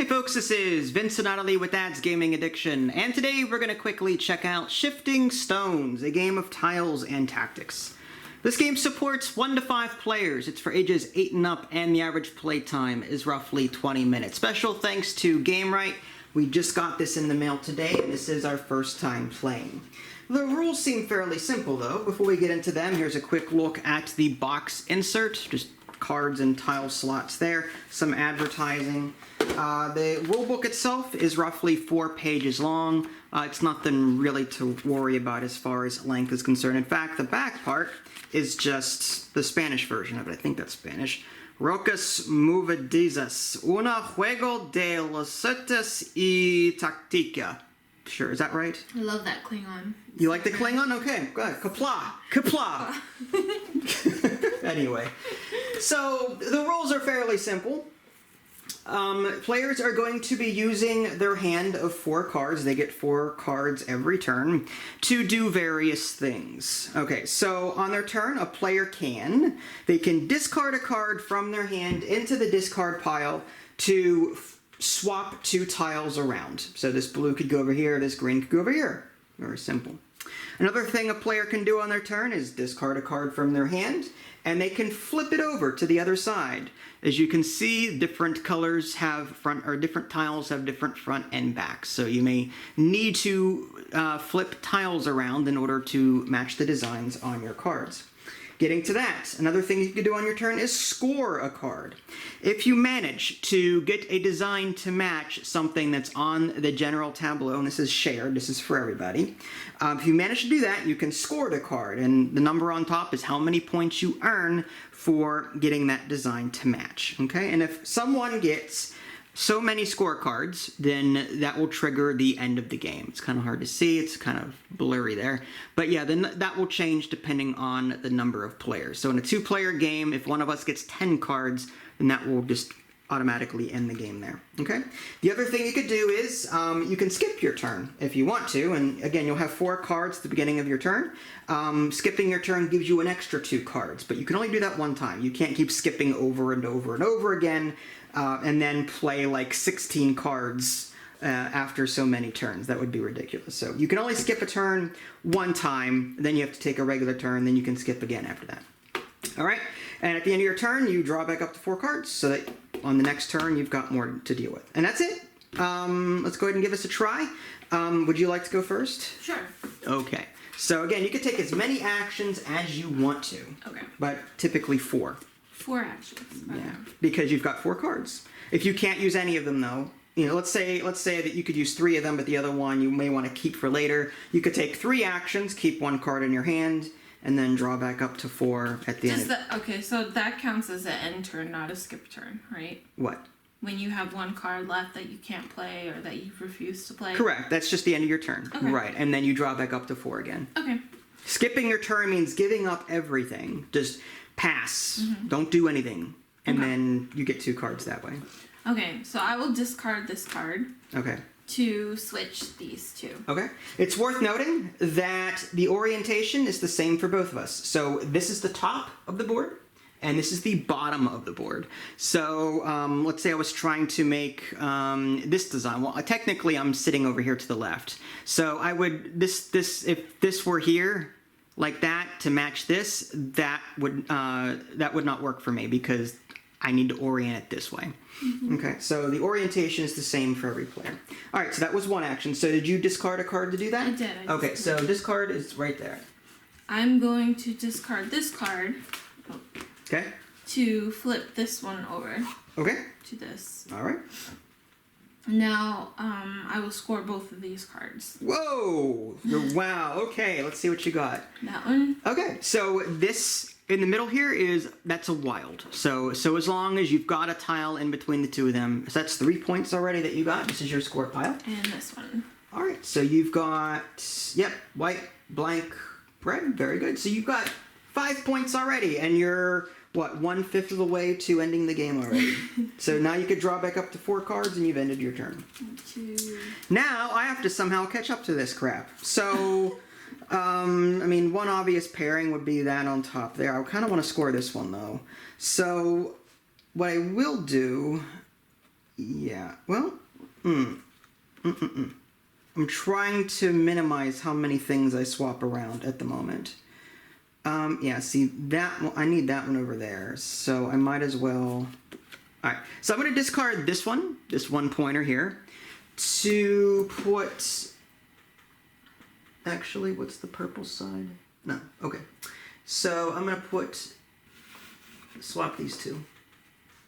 Hey folks, this is Vincent Otterly with Dad's Gaming Addiction, and today we're going to quickly check out Shifting Stones, a game of tiles and tactics. This game supports 1 to 5 players. It's for ages 8 and up, and the average play time is roughly 20 minutes. Special thanks to GameRight. We just got this in the mail today, and this is our first time playing. The rules seem fairly simple though. Before we get into them, here's a quick look at the box insert. Just cards and tile slots there, some advertising. The rulebook itself is roughly 4 pages long. It's nothing really to worry about as far as length is concerned. In fact, the back part is just the Spanish version of it. I think that's Spanish. Rocas movedizas, una juego de los certes y táctica. Sure, is that right? I love that Klingon. You like the Klingon? Okay, good. Kapla! Kapla! Anyway, so the rules are fairly simple. Players are going to be using their hand of 4 cards. They get 4 cards every turn to do various things. Okay, so on their turn, a player they can discard a card from their hand into the discard pile to swap 2 tiles around. So this blue could go over here, this green could go over here. Very simple. Another thing a player can do on their turn is discard a card from their hand, and they can flip it over to the other side. As you can see, different colors have different tiles have different front and backs. So you may need to flip tiles around in order to match the designs on your cards. Getting to that, another thing you can do on your turn is score a card. If you manage to get a design to match something that's on the general tableau, and this is shared, this is for everybody, if you manage to do that, you can score the card, and the number on top is how many points you earn for getting that design to match, okay? And if someone gets so many scorecards, then that will trigger the end of the game. It's kind of hard to see, it's kind of blurry there. But yeah, then that will change depending on the number of players. So in a 2-player game, if one of us gets 10 cards, then that will just automatically end the game there, okay? The other thing you could do is you can skip your turn if you want to, and again, you'll have 4 cards at the beginning of your turn. Skipping your turn gives you an extra 2 cards, but you can only do that one time. You can't keep skipping over and over and over again and then play like 16 cards after so many turns. That would be ridiculous. So you can only skip a turn one time, then you have to take a regular turn, then you can skip again after that. All right, and at the end of your turn, you draw back up to 4 cards so that on the next turn, you've got more to deal with. And that's it. Let's go ahead and give this a try. Would you like to go first? Sure. Okay. So again, you can take as many actions as you want to. Okay. But typically 4. 4 actions. Okay. Yeah, because you've got 4 cards. If you can't use any of them, though, you know, let's say that you could use 3 of them, but the other one you may want to keep for later. You could take 3 actions, keep 1 card in your hand, and then draw back up to 4 at the end. Okay, so that counts as an end turn, not a skip turn, right? What? When you have 1 card left that you can't play or that you refuse to play? Correct. That's just the end of your turn. Okay. Right, and then you draw back up to 4 again. Okay. Skipping your turn means giving up everything. Just pass. Don't do anything. And then you get 2 cards that way. Okay, so I will discard this card. Okay. To switch these 2. Okay. It's worth noting that the orientation is the same for both of us. So this is the top of the board, and this is the bottom of the board. So let's say I was trying to make this design. Well, technically I'm sitting over here to the left. So I would, if this were here, like that, to match this, that would not work for me because I need to orient it this way. Okay, so the orientation is the same for every player. All right, so that was 1 action. So did you discard a card to do that? I did. Okay, so this card is right there. I'm going to discard this card. Okay. To flip this one over. Okay. To this. All right. Now, I will score both of these cards. Whoa! Wow, okay, let's see what you got. That one. Okay, so this in the middle here that's a wild. So as long as you've got a tile in between the 2 of them, so that's 3 points already that you got. This is your score pile. And this one. All right, so you've got, yep, white, blank, red. Very good. So you've got 5 points already, and you're, what, 1/5 of the way to ending the game already. So now you could draw back up to 4 cards, and you've ended your turn. 2. Now I have to somehow catch up to this crap. So, I mean, one obvious pairing would be that on top there. I kind of want to score this one, though. So what I will do Yeah, well, I'm trying to minimize how many things I swap around at the moment. Yeah, see, that one, I need that one over there, so I might as well... Alright, so I'm going to discard this one pointer here, to put... Actually, what's the purple side? No, okay. So I'm going to swap these two.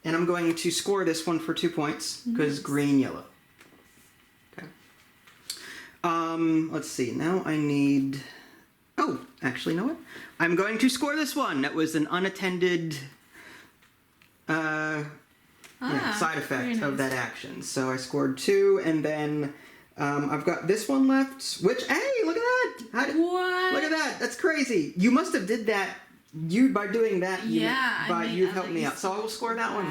And I'm going to score this one for 2 points, because green, yellow. Okay. Let's see, now I need... Oh, actually, you know what? I'm going to score this one. That was an unattended side effect of that action. So I scored 2, and then I've got this one left, which, hey, look at that! What? Look at that! That's crazy. You must have did that. By doing that, you've helped me out. So I will score that one.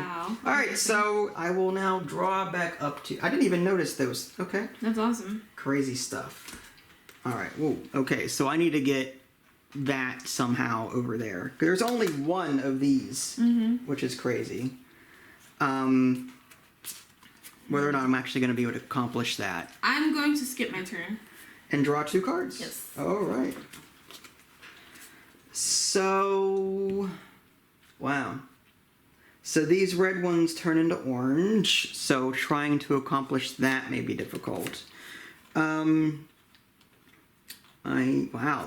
All right, so I will now draw back up to... I didn't even notice those. Okay. That's awesome. Crazy stuff. All right. Whoa. Okay, so I need to get that somehow over there. There's only one of these, which is crazy. Whether or not I'm actually going to be able to accomplish that. I'm going to skip my turn. And draw 2 cards? Yes. All right. So, wow. So these red ones turn into orange, so trying to accomplish that may be difficult. Wow,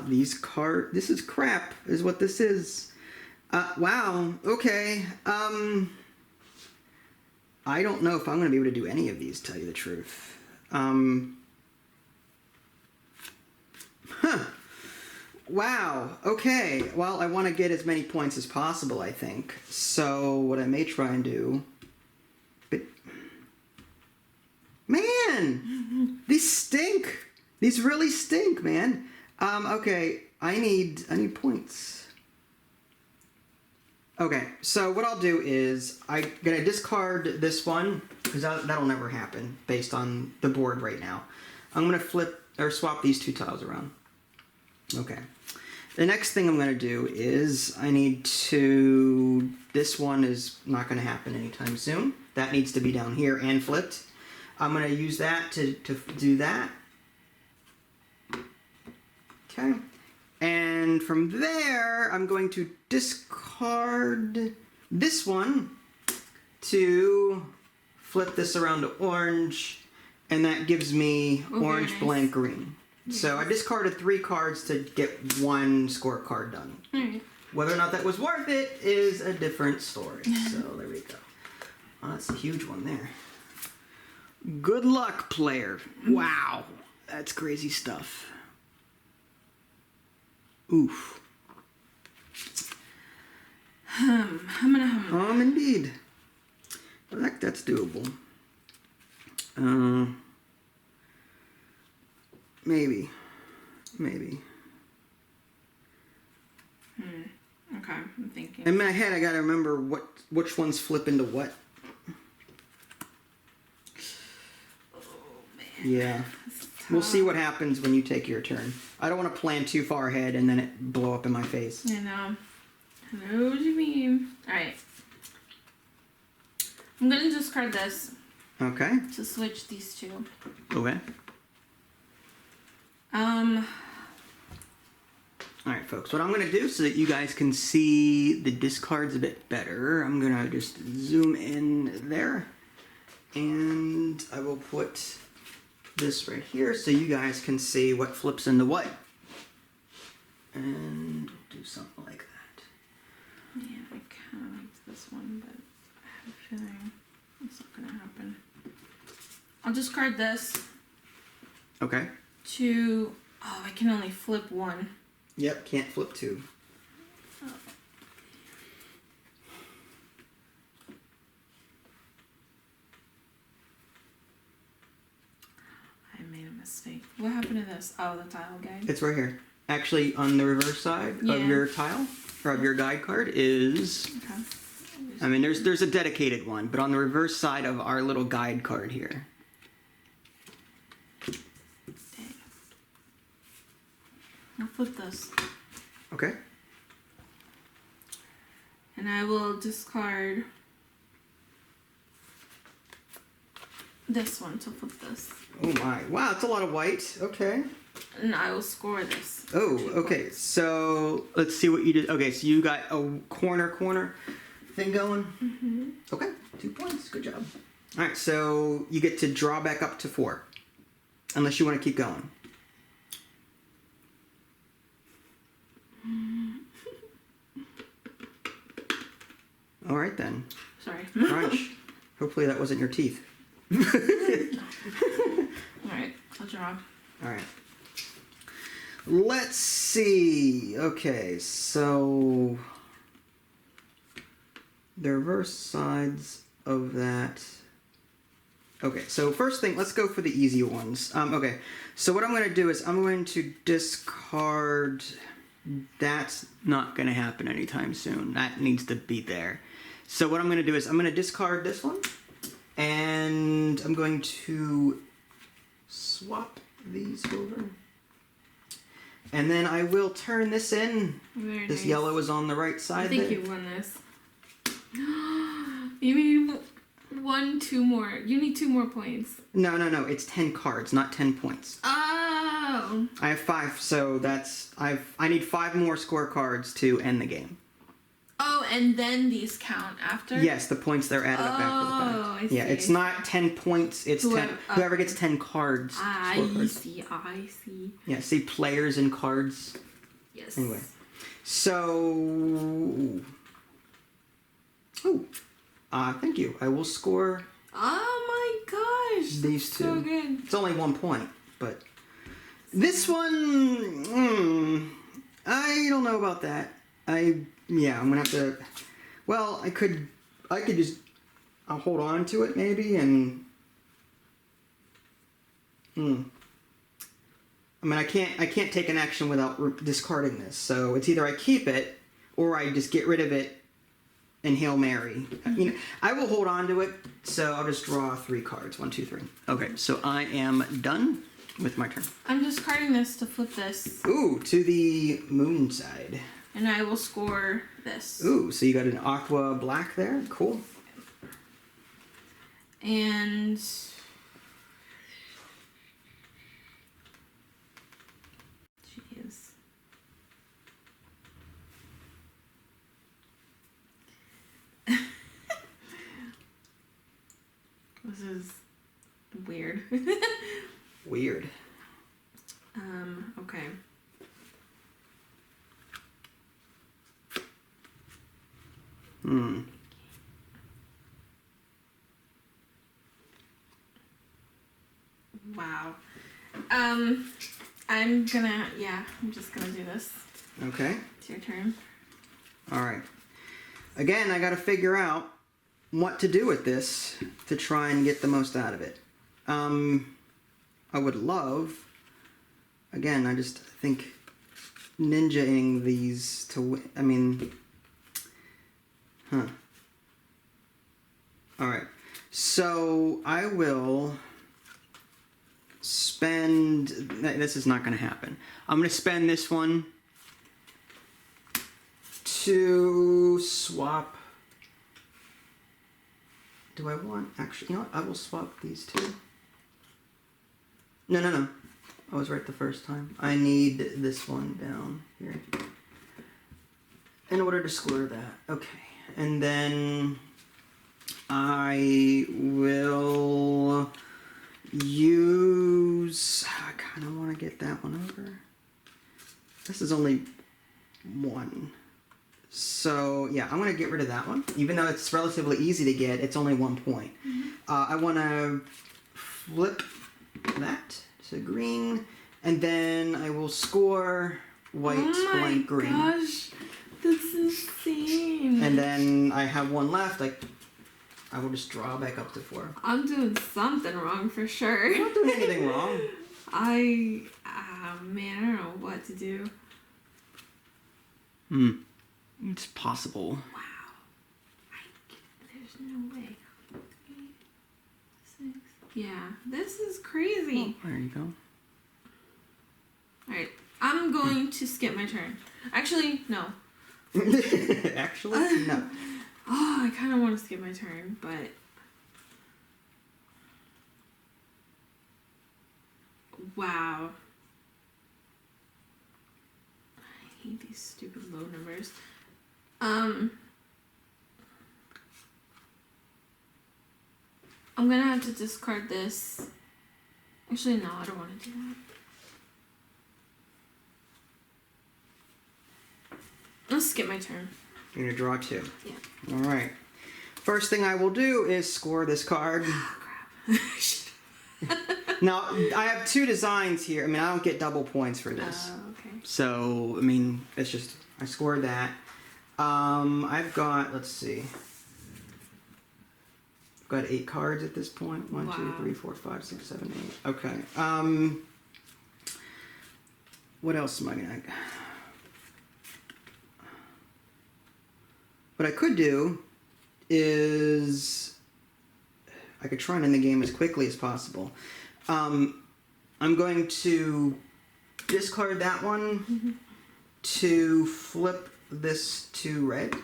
this is crap, is what this is. Wow, okay. I don't know if I'm going to be able to do any of these, to tell you the truth. Wow, okay. Well, I want to get as many points as possible, I think. So, what I may try and do... But... Man! These stink! These really stink, man. Okay, I need points. Okay, so what I'll do is I'm going to discard this one, because that'll never happen, based on the board right now. I'm going to swap these 2 tiles around. Okay. The next thing I'm going to do is I need to... This one is not going to happen anytime soon. That needs to be down here and flipped. I'm going to use that to do that. Okay. And from there, I'm going to discard this one to flip this around to orange, and that gives me orange, nice. blank, green. Yes. So I discarded 3 cards to get 1 scorecard done. Alright. Whether or not that was worth it is a different story. So there we go. Oh, that's a huge one there. Good luck, player. Wow. That's crazy stuff. Oof. Indeed. That's doable. Maybe. Okay, I'm thinking. In my head, I gotta remember which ones flip into what. Oh, man. Yeah. We'll see what happens when you take your turn. I don't want to plan too far ahead and then it blow up in my face. I know. I know what you mean. Alright. I'm gonna discard this. Okay. To switch these 2. Okay. Alright, folks. What I'm going to do so that you guys can see the discards a bit better, I'm going to just zoom in there. And I will put this right here so you guys can see what flips into what. And do something like that. Yeah, I kind of like this one, but I have a feeling it's not going to happen. I'll discard this. Okay. To... Oh, I can only flip 1. Yep, can't flip 2. Oh. I made a mistake. What happened to this? Oh, the tile guide. It's right here. Actually, on the reverse side of your tile, or of your guide card, is... Okay. I mean, there's a dedicated one, but on the reverse side of our little guide card here. Dang. I'll flip this. Okay. And I will discard this one to flip this. Oh my. Wow, it's a lot of white. Okay. And I will score this. Oh, 2 okay. points. So let's see what you did. Okay, so you got a corner thing going. Mm-hmm. Okay, 2 points. Good job. All right, so you get to draw back up to 4, unless you want to keep going. All right then. Sorry. Crunch. Hopefully that wasn't your teeth. Alright, I'll draw. All right. Let's see. Okay, so the reverse sides of that. Okay, so first thing, let's go for the easy ones. Okay, so what I'm going to do is I'm going to discard. That's not going to happen anytime soon. That needs to be there. So what I'm going to do is I'm going to discard this one, and I'm going to swap these over. And then I will turn this in. Very This nice. yellow is on the right side I think there. you won this. You need 2 more. You need 2 more points. No, it's 10 cards, not 10 points. Oh. I have 5, so I need 5 more score cards to end the game. Oh, and then these count after? Yes, the points they're added up after the fact. Oh, I Yeah, see. it's not 10 points, it's Whoever- 10 whoever gets 10 cards. I scorecards. see. Yeah, see players and cards. Yes. Anyway. So thank you. I will score Oh my gosh. these that's two. So good. It's only 1 point, but this one, I don't know about that. I'm gonna have to. Well, I could just. I'll hold on to it maybe, and. I mean, I can't take an action without discarding this. So it's either I keep it, or I just get rid of it, and Hail Mary. You know, I will hold on to it. So I'll just draw 3 cards. 1, 2, 3. Okay, so I am done with my turn. I'm discarding this to flip this, Ooh, to the moon side. and I will score this. Ooh, so you got an aqua black there. Cool. And jeez. This is weird. Weird. Okay. Wow. I'm just gonna do this. Okay. It's your turn. All right. Again, I got to figure out what to do with this to try and get the most out of it. I would love. Again, I just think ninja-ing these to win. I mean, All right. So I will spend. This is not going to happen. I'm going to spend this one to swap. Do I want actually? You know what? I will swap these two. No. I was right the first time. I need this one down here in order to score that. Okay, and then I will use. I kind of want to get that one over. This is only 1. So, yeah, I'm going to get rid of that one. Even though it's relatively easy to get, it's only 1 point. Mm-hmm. I want to flip that to green, and then I will score white, blank, green. Oh my gosh, that's insane. And then I have 1 left. I will just draw back up to 4. I'm doing something wrong for sure. I'm not doing anything wrong. Man, I don't know what to do. It's possible. Wow. There's no way. 3, 6. Yeah, this is crazy. There you go. Alright, I'm going to skip my turn. Actually, no. Actually, no. Oh, I kind of want to skip my turn, but Wow. I hate these stupid low numbers. I'm gonna have to discard this. Actually, no, I don't want to do that. Let's skip my turn. You're gonna draw 2. Yeah. All right. First thing I will do is score this card. Oh, crap. Now, I have 2 designs here. I mean, I don't get double points for this. Oh, okay. So, I mean, it's just, I scored that. I've got, let's see. I've got 8 cards at this point. 1, 2, Wow. 3, 4, 5, 6, 7, 8. Okay. What else am I gonna... What I could do is... I could try and end the game as quickly as possible. I'm going to discard that one to flip this to red.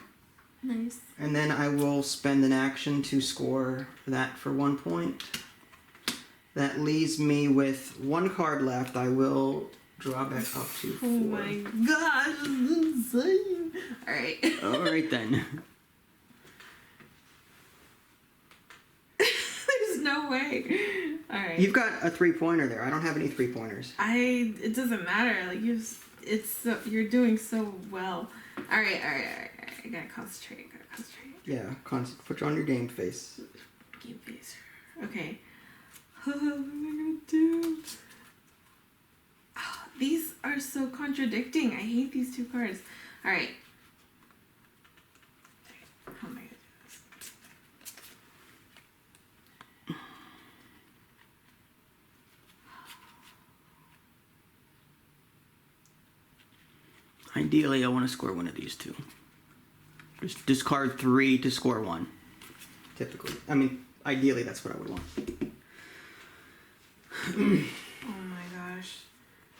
Nice. And then I will spend an action to score that for 1 point. That leaves me with 1 card left. I will draw back up to 4. Oh my gosh, this is insane. Alright. Alright then. There's no way. Alright. You've got a 3-pointer there. I don't have any 3-pointers. It doesn't matter. Like you're doing so well. Alright. I gotta concentrate. Yeah, put you on your game face. Game face. Okay. What am I gonna do? Oh, these are so contradicting. I hate these 2 cards. Alright. How am I gonna do this? Ideally, I want to score one of these 2. Just discard 3 to score 1. Typically. I mean, ideally, that's what I would want. Oh my gosh.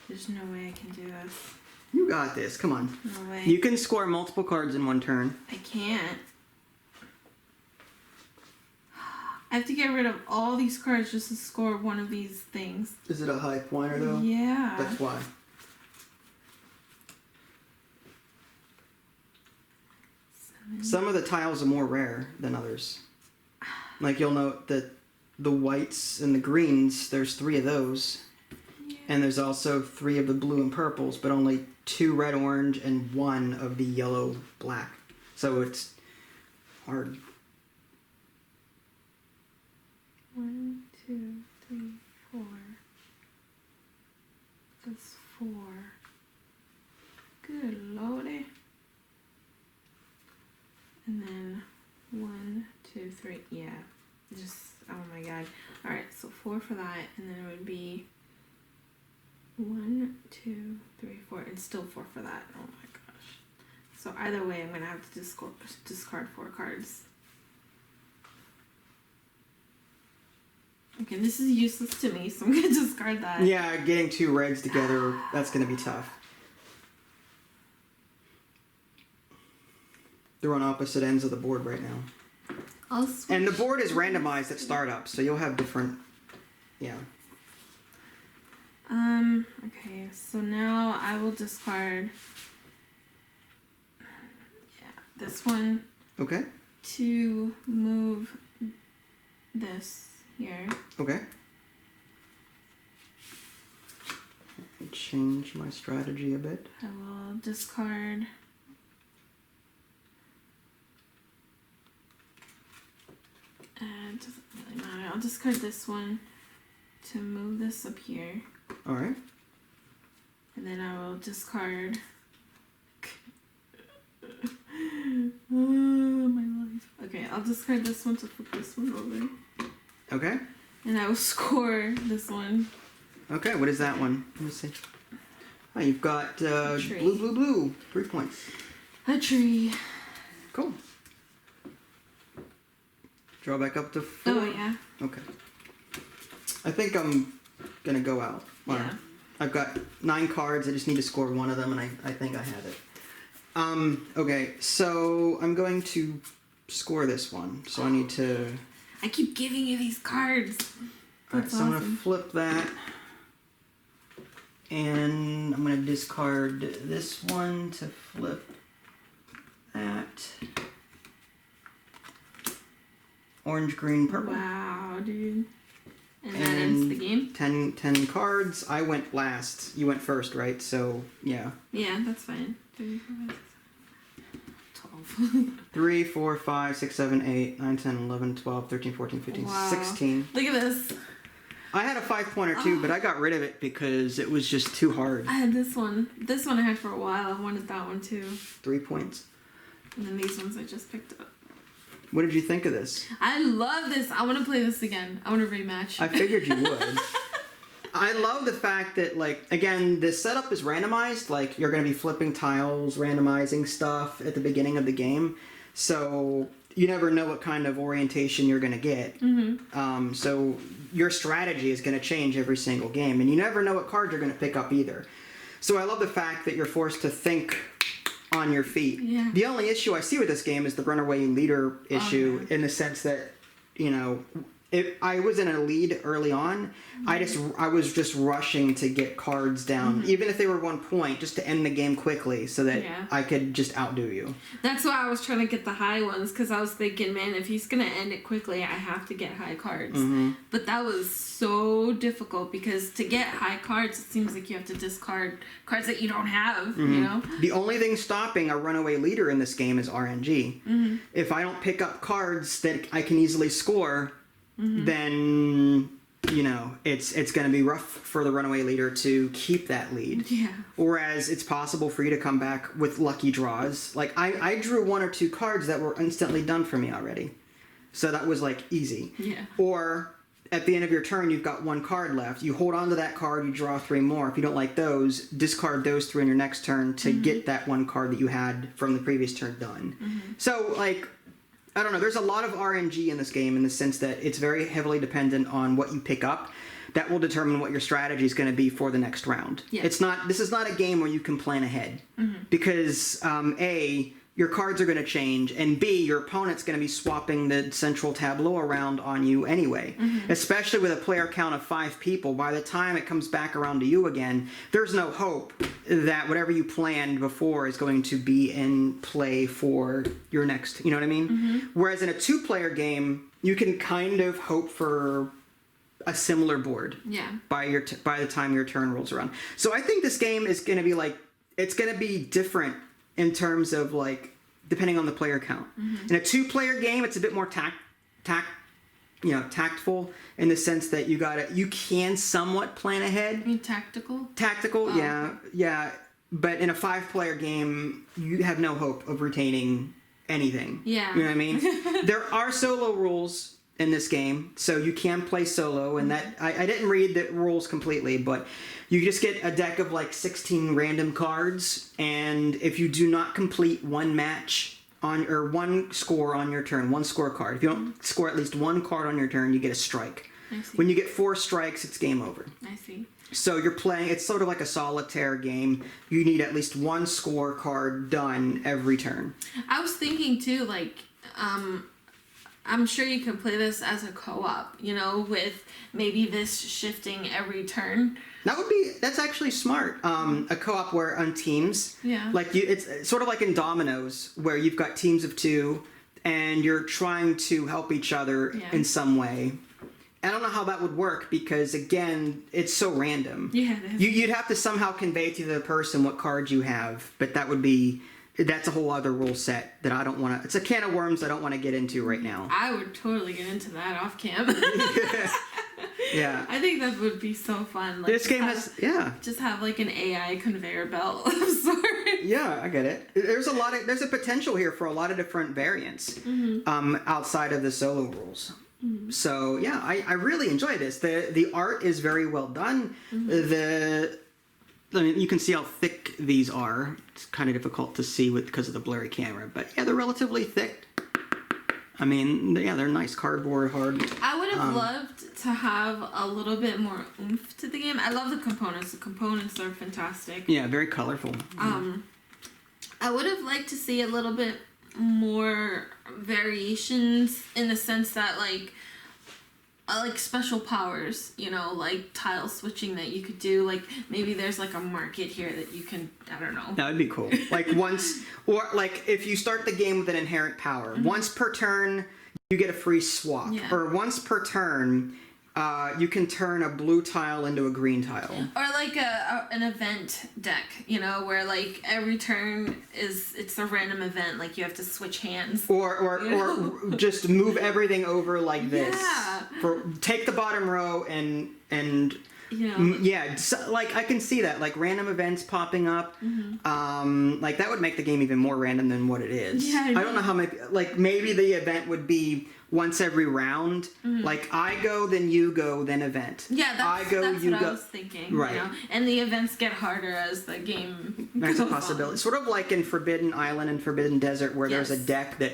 There's no way I can do this. You got this. Come on. No way. You can score multiple cards in 1 turn. I can't. I have to get rid of all these cards just to score one of these things. Is it a high pointer, though? Yeah. That's why. Some of the tiles are more rare than others. Like, you'll note that the whites and the greens, there's 3 of those. Yeah. And there's also 3 of the blue and purples, but only 2 red, orange, and 1 of the yellow, black. So it's hard. 1, 2, 3, 4. That's 4. Good lordy. And then 1, 2, 3. Yeah. Just, oh my god. Alright, so 4 for that. And then it would be 1, 2, 3, 4. And still 4 for that. Oh my gosh. So either way, I'm going to have to discard 4 cards. Okay, this is useless to me, so I'm going to discard that. Yeah, getting 2 reds together, that's going to be tough. They're on opposite ends of the board right now. I'll switch. And the board is randomized at startup, so you'll have different... Yeah. Okay, so now I will discard... Yeah, this one Okay. to move this here. Okay. Change my strategy a bit. I will discard... It doesn't really matter. I'll discard this one to move this up here. Alright. And then I will discard... Oh, my life. Okay, I'll discard this one to flip this one over. Okay. And I will score this one. Okay, what is that one? Let me see. Oh, you've got Tree. blue, blue, blue. 3 points. A tree. Cool. Draw back up to 4. Oh, yeah. Okay. I think I'm gonna go out. Yeah. I've got 9 cards. I just need to score 1 of them, and I think I have it. Okay, so I'm going to score this one. So I need to... I keep giving you these cards. Alright, That's so I'm gonna awesome. flip that. And I'm going to discard this one to flip that. Orange, green, purple. Wow, dude. And that ends the game? 10 cards. I went last. You went first, right? So, yeah. Yeah, that's fine. 12. 3, 4, 5, 6, 7, 8, 9, 10, 11, 12, 13, 14, 15, Wow. 16. Look at this. I had a 5-pointer too, but I got rid of it because it was just too hard. I had this one. This one I had for a while. I wanted that one too. 3 points. And then these ones I just picked up. What did you think of this? I love this. I want to play this again. I want to rematch. I figured you would. I love the fact that, like, again, the setup is randomized. Like, you're going to be flipping tiles, randomizing stuff at the beginning of the game. So you never know what kind of orientation you're going to get. Mm-hmm. So your strategy is going to change every single game. And you never know what cards you're going to pick up either. So I love the fact that you're forced to think on your feet. Yeah. The only issue I see with this game is the runaway leader issue, Okay. in the sense that, you know, if I was in a lead early on, I was just rushing to get cards down, even if they were 1 point, just to end the game quickly so that I could just outdo you. That's why I was trying to get the high ones, because I was thinking, man, if he's going to end it quickly, I have to get high cards. But that was so difficult, because to get high cards, it seems like you have to discard cards that you don't have, you know? The only thing stopping a runaway leader in this game is RNG. If I don't pick up cards that I can easily score, then, you know, it's going to be rough for the runaway leader to keep that lead. Yeah. Whereas it's possible for you to come back with lucky draws. Like, I drew 1 or 2 cards that were instantly done for me already. So that was, like, easy. Yeah. Or at the end of your turn, you've got 1 card left. You hold on to that card, you draw 3 more. If you don't like those, discard those 3 in your next turn to get that 1 card that you had from the previous turn done. So, like, I don't know, there's a lot of RNG in this game, in the sense that it's very heavily dependent on what you pick up. That will determine what your strategy is going to be for the next round. Yeah. This is not a game where you can plan ahead. Because, A, your cards are going to change, and B, your opponent's going to be swapping the central tableau around on you anyway. Especially with a player count of 5 people, by the time it comes back around to you again, there's no hope that whatever you planned before is going to be in play for your next, you know what I mean? Whereas in a 2-player game, you can kind of hope for a similar board by the time your turn rolls around. So I think this game is going to be like, it's going to be different in terms of, like, depending on the player count. In a 2-player game, it's a bit more tactful, in the sense that you can somewhat plan ahead. You mean tactical? Tactical, yeah. But in a 5-player game, you have no hope of retaining anything. Yeah. You know what I mean? There are solo rules in this game, so you can play solo, and that I didn't read the rules completely, but you just get a deck of like 16 random cards, and if you do not complete 1 match or 1 score on your turn, 1 scorecard, if you don't score at least 1 card on your turn, you get a strike. I see. When you get 4 strikes, it's game over. I see. So you're playing, it's sort of like a solitaire game. You need at least 1 scorecard done every turn. I was thinking too, like, I'm sure you can play this as a co-op, you know, with maybe this shifting every turn. That's actually smart. A co-op where on teams. Yeah. Like it's sort of like in dominoes, where you've got teams of 2 and you're trying to help each other in some way. I don't know how that would work, because again, it's so random. Yeah. You'd have to somehow convey to the other person what cards you have, but that's a whole other rule set that I don't want to. It's a can of worms I don't want to get into right now. I would totally get into that off cam. Yeah. I think that would be so fun. Like, This game has, just have like an AI conveyor belt of sorts. Yeah, I get it. There's a potential here for a lot of different variants outside of the solo rules. So yeah, I really enjoy this. The art is very well done. I mean, you can see how thick these are. It's kind of difficult to see because of the blurry camera, but yeah, they're relatively thick. I mean, yeah, they're nice cardboard, hard. I would have loved to have a little bit more oomph to the game. I love the components. The components are fantastic. Yeah, very colorful. I would have liked to see a little bit more variations, in the sense that, like, like special powers, you know, like tile switching that you could do. Like maybe there's like a market here that you can, I don't know. That would be cool. Like once, or like if you start the game with an inherent power, once per turn you get a free swap, or once per turn you can turn a blue tile into a green tile. Or like an event deck, you know, where like every turn it's a random event, like you have to switch hands. Or just move everything over like this. Yeah. Take the bottom row and so, like I can see that, like random events popping up. Like that would make the game even more random than what it is. Yeah, I don't know how many, like maybe the event would be once every round. Like I go, then you go, then event. Yeah, that's what I was thinking. Right. You know? And the events get harder as the game There's goes a possibility. on. Sort of like in Forbidden Island and Forbidden Desert, where there's a deck that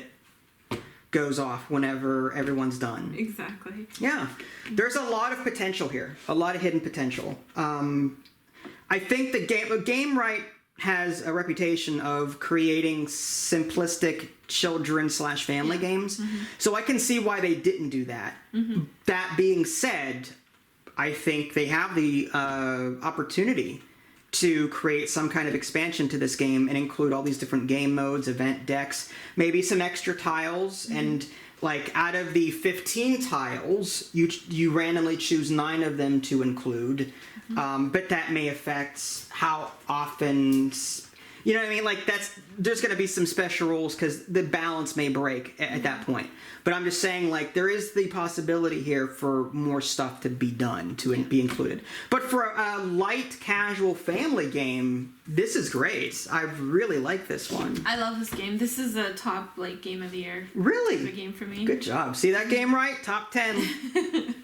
goes off whenever everyone's done. Exactly. Yeah. There's a lot of potential here. A lot of hidden potential. I think the GameRight has a reputation of creating simplistic children/family games. So I can see why they didn't do that. That being said, I think they have the opportunity to create some kind of expansion to this game and include all these different game modes, event decks, maybe some extra tiles, and like out of the 15 tiles, you randomly choose 9 of them to include, but that may affect how often, you know what I mean? Like there's going to be some special rules because the balance may break at that point. But I'm just saying, like, there is the possibility here for more stuff to be done, to be included. But for a light, casual family game, this is great. I really like this one. I love this game. This is a top, like, game of the year. Really? Type of game for me. Good job. See that game right? Top 10.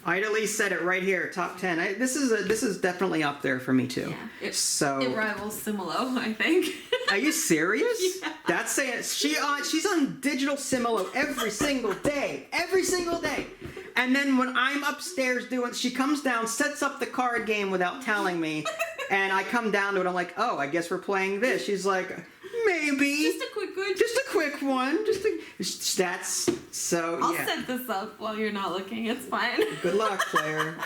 Ida Lee said it right here. Top 10. This is definitely up there for me too. Yeah. It rivals Similo, I think. Are you serious? Yeah. That's saying she's on digital Similo every single day. Every single day. And then when I'm upstairs she comes down, sets up the card game without telling me, and I come down to it, I'm like, oh, I guess we're playing this. She's like, maybe. Just a quick one. Just a quick one. That's so, I'll yeah. set this up while you're not looking. It's fine. Good luck, Claire.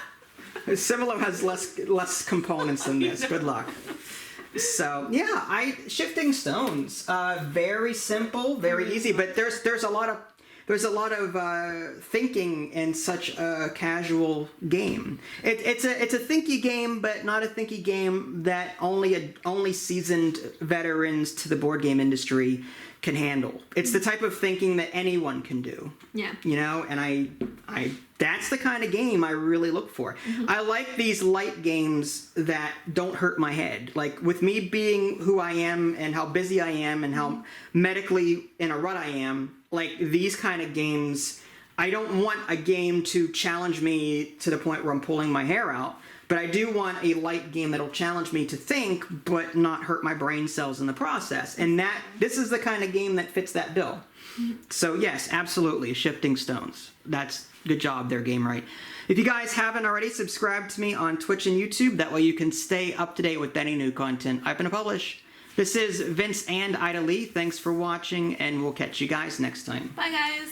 Similo has less components than this. Good luck. So yeah, Shifting Stones, very simple, very easy, but there's a lot of thinking in such a casual game. It's a thinky game, but not a thinky game that only seasoned veterans to the board game industry can handle. It's the type of thinking that anyone can do. Yeah. You know, and I that's the kind of game I really look for. I like these light games that don't hurt my head. Like with me being who I am and how busy I am and how medically in a rut I am, like these kind of games, I don't want a game to challenge me to the point where I'm pulling my hair out, but I do want a light game that'll challenge me to think but not hurt my brain cells in the process. And this is the kind of game that fits that bill. So yes, absolutely, Shifting Stones. That's good job there, GameRight. If you guys haven't already, subscribe to me on Twitch and YouTube. That way you can stay up to date with any new content I'm going to publish. This is Vince and Ida Lee. Thanks for watching, and we'll catch you guys next time. Bye, guys.